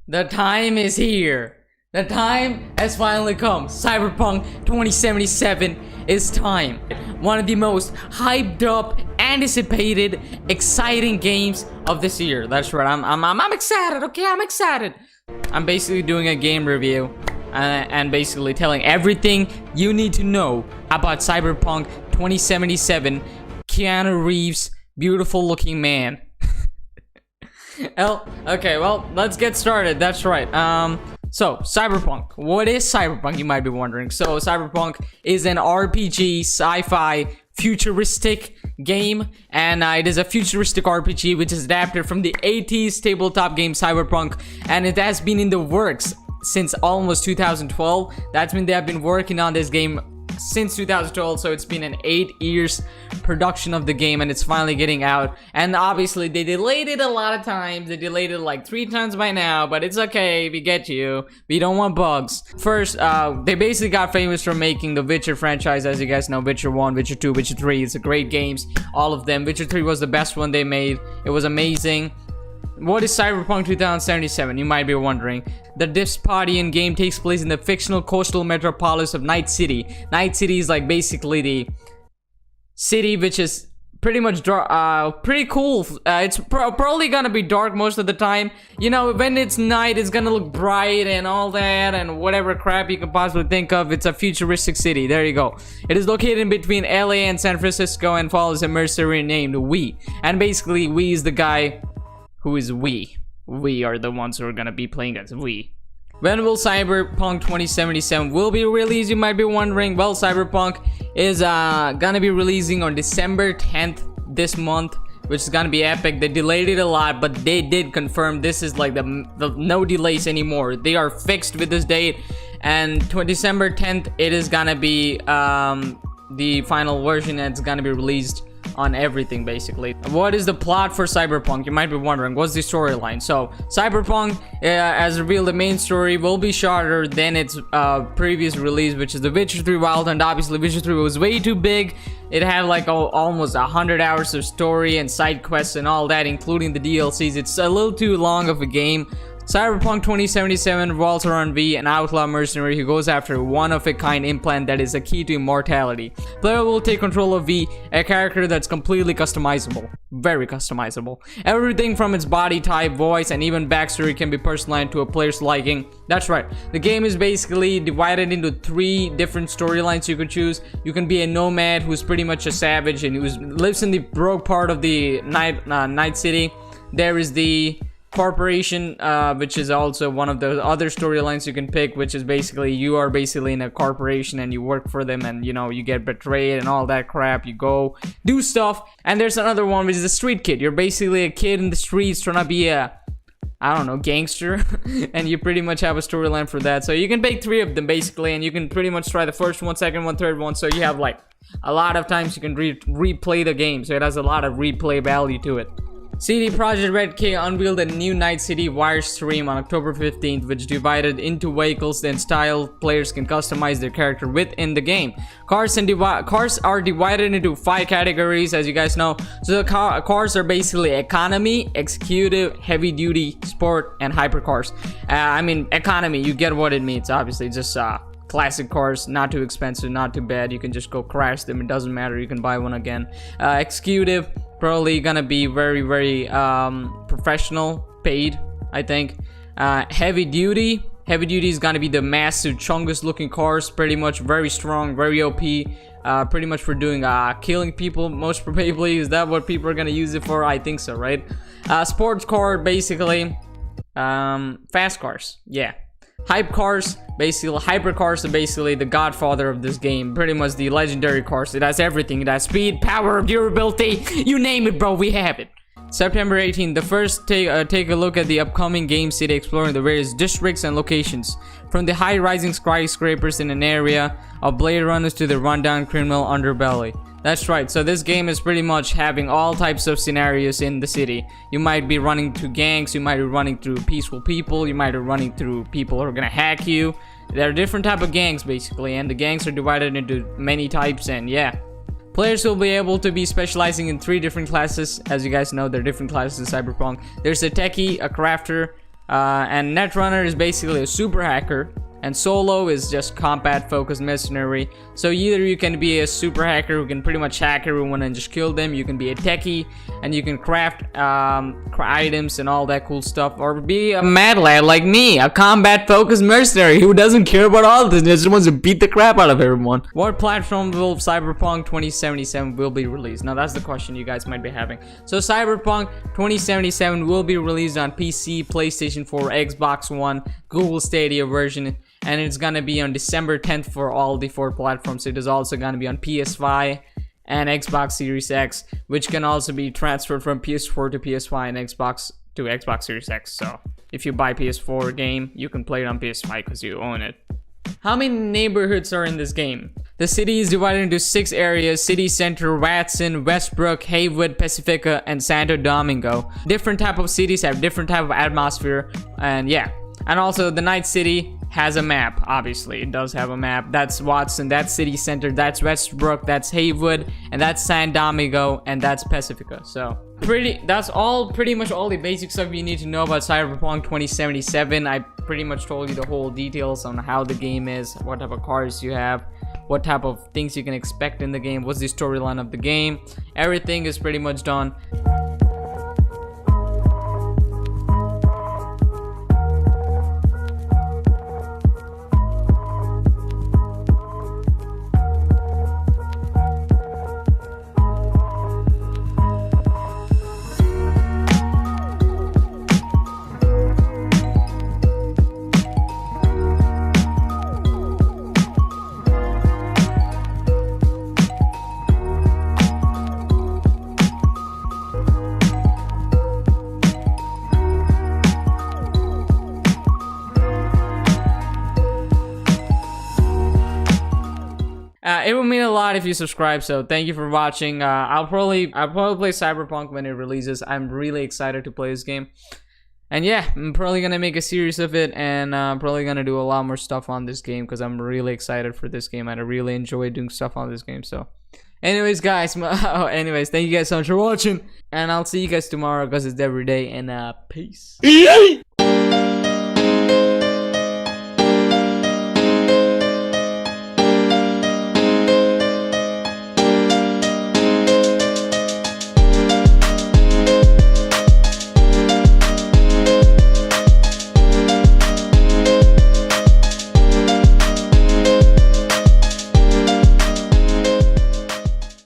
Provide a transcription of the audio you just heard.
The time is here. The time has finally come. Cyberpunk 2077 is time. One of the most hyped up, anticipated, exciting games of this year. That's right. I'm excited. Okay, I'm excited. I'm basically doing a game review and basically telling everything you need to know about Cyberpunk 2077. Keanu Reeves, beautiful looking man. Okay, well, let's get started. That's right. So, Cyberpunk. What is Cyberpunk, you might be wondering? So, Cyberpunk is an RPG, sci-fi, futuristic game. And it is a futuristic RPG which is adapted from the 80s tabletop game Cyberpunk. And it has been in the works since almost 2012. That's when they have been working on this game since 2012, so it's been an 8 years production of the game, and it's finally getting out. And obviously they delayed it a lot of times. They delayed it like 3 times by now, but it's okay. We get you. We don't want bugs. First, they basically got famous for making the Witcher franchise. As you guys know, Witcher 1, Witcher 2, Witcher 3. It's a great games, all of them. Witcher 3 was the best one they made. It was amazing. What is Cyberpunk 2077? You might be wondering. The dystopian game takes place in the fictional coastal metropolis of Night City. Night City is like basically the city which is pretty much pretty cool. It's probably gonna be dark most of the time. You know, when it's night, it's gonna look bright and all that and whatever crap you could possibly think of. It's a futuristic city. There you go. It is located in between LA and San Francisco and follows a mercenary named Wee. And basically, Wee is the guy who is we. We are the ones who are gonna be playing as we. When will Cyberpunk 2077 will be released, you might be wondering. Well, Cyberpunk is gonna be releasing on December 10th this month, which is gonna be epic. They delayed it a lot, but they did confirm this is like the no delays anymore. They are fixed with this date, and December 10th it is gonna be the final version, and it's gonna be released on everything basically. What is the plot for Cyberpunk? You might be wondering. What's the storyline? So Cyberpunk, as revealed, the main story will be shorter than its previous release, which is the Witcher 3 Wild Hunt. Obviously Witcher 3 was way too big. It had like almost 100 hours of story and side quests and all that, including the DLCs. It's a little too long of a game. Cyberpunk 2077 revolves around V, an outlaw mercenary who goes after a one-of-a-kind implant that is a key to immortality. Player will take control of V, a character that's completely customizable. Very customizable. Everything from its body type, voice, and even backstory can be personalized to a player's liking. That's right. The game is basically divided into 3 different storylines you could choose. You can be a nomad who's pretty much a savage and who lives in the broke part of the Night City. There is the corporation, which is also one of the other storylines you can pick, which is basically you are basically in a corporation and you work for them, and you know, you get betrayed and all that crap. You go do stuff. And there's another one which is a street kid. You're basically a kid in the streets trying to be a, I don't know, gangster. And you pretty much have a storyline for that. So you can pick 3 of them basically, and you can pretty much try the first one, second one, third one. So you have like a lot of times you can replay the game, so it has a lot of replay value to it. CD Projekt Red K unveiled a new Night City wire stream on October 15th, which divided into vehicles and style players can customize their character within the game. Cars are divided into 5 categories, as you guys know. So the cars are basically economy, executive, heavy duty, sport, and hypercars. I mean, economy, you get what it means. Obviously, just classic cars, not too expensive, not too bad. You can just go crash them, it doesn't matter, you can buy one again. Executive, probably gonna be very professional, paid, I think. Heavy duty is gonna be the massive chungus looking cars, pretty much very strong, very OP, pretty much for doing killing people most probably. Is that what people are gonna use it for? I think so, right? Sports car, basically fast cars, yeah. Hype cars, basically hypercars are basically the godfather of this game. Pretty much the legendary cars. It has everything. It has speed, power, durability, you name it, bro, we have it. September 18th, the first take a look at the upcoming game city, exploring the various districts and locations. From the high-rising skyscrapers in an area of Blade Runners to the rundown criminal underbelly. That's right, so this game is pretty much having all types of scenarios in the city. You might be running through gangs, you might be running through peaceful people, you might be running through people who are gonna hack you. There are different type of gangs basically, and the gangs are divided into many types, and yeah. Players will be able to be specializing in 3 different classes. As you guys know, there are different classes in Cyberpunk. There's a techie, a crafter, And Netrunner is basically a super hacker. And Solo is just combat-focused mercenary. So either you can be a super hacker who can pretty much hack everyone and just kill them. You can be a techie and you can craft items and all that cool stuff. Or be a mad lad like me, a combat-focused mercenary who doesn't care about all this and just wants to beat the crap out of everyone. What platform will Cyberpunk 2077 will be released? Now that's the question you guys might be having. So Cyberpunk 2077 will be released on PC, PlayStation 4, Xbox One, Google Stadia version. And it's gonna be on December 10th for all the 4 platforms. It is also gonna be on PS5 and Xbox Series X, which can also be transferred from PS4 to PS5 and Xbox to Xbox Series X. So if you buy PS4 game, you can play it on PS5 because you own it. How many neighborhoods are in this game? The city is divided into 6 areas: City Center, Watson, Westbrook, Haywood, Pacifica, and Santo Domingo. Different type of cities have different type of atmosphere, and yeah. And also the Night City has a map. Obviously it does have a map. That's Watson, that's City Center, that's Westbrook, that's Haywood, and that's San Domingo, and that's Pacifica. So that's pretty much all the basic stuff you need to know about Cyberpunk 2077. I pretty much told you the whole details on how the game is, what type of cars you have, what type of things you can expect in the game, what's the storyline of the game. Everything is pretty much done. It would mean a lot if you subscribe, so thank you for watching. I'll probably play Cyberpunk when it releases. I'm really excited to play this game. And yeah, I'm probably gonna make a series of it, and probably gonna do a lot more stuff on this game because I'm really excited for this game and I really enjoy doing stuff on this game. So anyways guys, thank you guys so much for watching, and I'll see you guys tomorrow because it's every day, and peace.